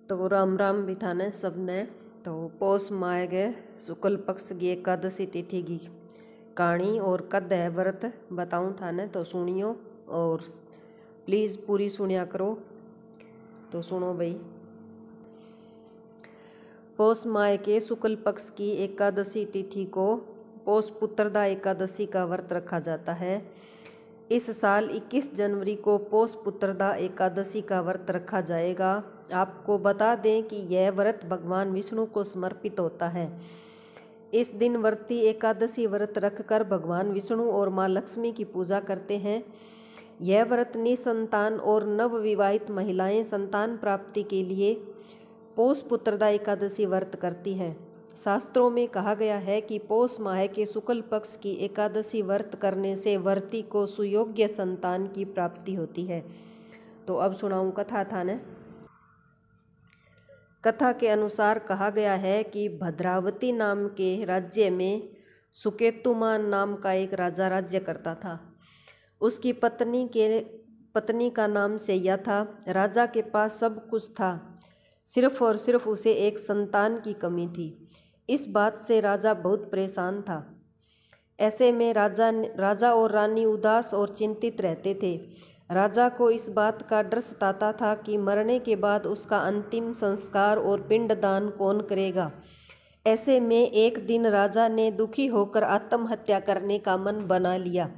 तो राम राम भी था ने सबने। तो पौष माह गए शुक्ल पक्ष की एकादशी तिथि की कहानी और कद है व्रत बताऊँ था ने, तो सुनियो और प्लीज़ पूरी सुनिया करो। तो सुनो भाई। पौष माह के शुक्ल पक्ष की एकादशी तिथि को पौष पुत्रदा एकादशी का व्रत रखा जाता है। इस साल 21 जनवरी को पौष पुत्रदा एकादशी का व्रत रखा जाएगा। आपको बता दें कि यह व्रत भगवान विष्णु को समर्पित होता है। इस दिन व्रती एकादशी व्रत रखकर भगवान विष्णु और माँ लक्ष्मी की पूजा करते हैं। यह व्रत निसंतान और नवविवाहित महिलाएं संतान प्राप्ति के लिए पौष पुत्रदा एकादशी व्रत करती हैं। शास्त्रों में कहा गया है कि पौष माह के शुक्ल पक्ष की एकादशी व्रत करने से व्रती को सुयोग्य संतान की प्राप्ति होती है। तो अब सुनाऊं कथा था ने। कथा के अनुसार कहा गया है कि भद्रावती नाम के राज्य में सुकेतुमान नाम का एक राजा राज्य करता था। उसकी पत्नी का नाम सैया था। राजा के पास सब कुछ था, सिर्फ और सिर्फ उसे एक संतान की कमी थी। इस बात से राजा बहुत परेशान था। ऐसे में राजा और रानी उदास और चिंतित रहते थे। राजा को इस बात का डर सताता था कि मरने के बाद उसका अंतिम संस्कार और पिंडदान कौन करेगा। ऐसे में एक दिन राजा ने दुखी होकर आत्महत्या करने का मन बना लिया।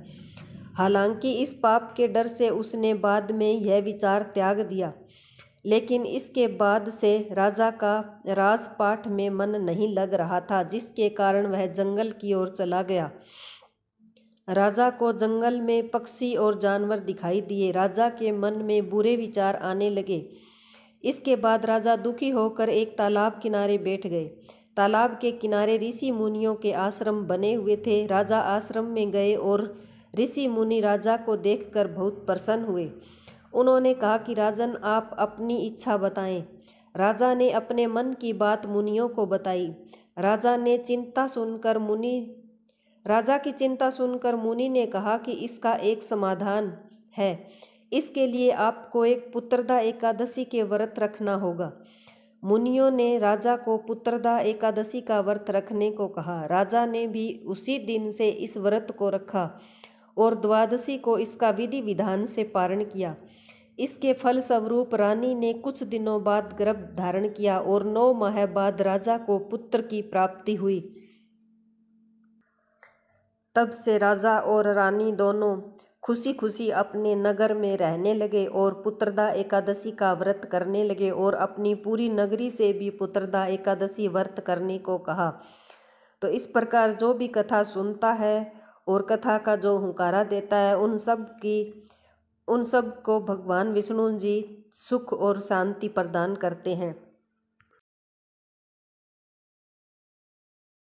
हालांकि इस पाप के डर से उसने बाद में यह विचार त्याग दिया, लेकिन इसके बाद से राजा का राजपाट में मन नहीं लग रहा था, जिसके कारण वह जंगल की ओर चला गया। राजा को जंगल में पक्षी और जानवर दिखाई दिए। राजा के मन में बुरे विचार आने लगे। इसके बाद राजा दुखी होकर एक तालाब किनारे बैठ गए। तालाब के किनारे ऋषि मुनियों के आश्रम बने हुए थे। राजा आश्रम में गए और ऋषि मुनि राजा को देखकर बहुत प्रसन्न हुए। उन्होंने कहा कि राजन, आप अपनी इच्छा बताएं। राजा ने अपने मन की बात मुनियों को बताई। राजा की चिंता सुनकर मुनि ने कहा कि इसका एक समाधान है। इसके लिए आपको एक पुत्रदा एकादशी के व्रत रखना होगा। मुनियों ने राजा को पुत्रदा एकादशी का व्रत रखने को कहा। राजा ने भी उसी दिन से इस व्रत को रखा और द्वादशी को इसका विधि विधान से पारण किया। इसके फल स्वरूप रानी ने कुछ दिनों बाद गर्भ धारण किया और 9 माह बाद राजा को पुत्र की प्राप्ति हुई। तब से राजा और रानी दोनों खुशी खुशी अपने नगर में रहने लगे और पुत्रदा एकादशी का व्रत करने लगे और अपनी पूरी नगरी से भी पुत्रदा एकादशी व्रत करने को कहा। तो इस प्रकार जो भी कथा सुनता है और कथा का जो हुंकारा देता है, उन सब को भगवान विष्णु जी सुख और शांति प्रदान करते हैं।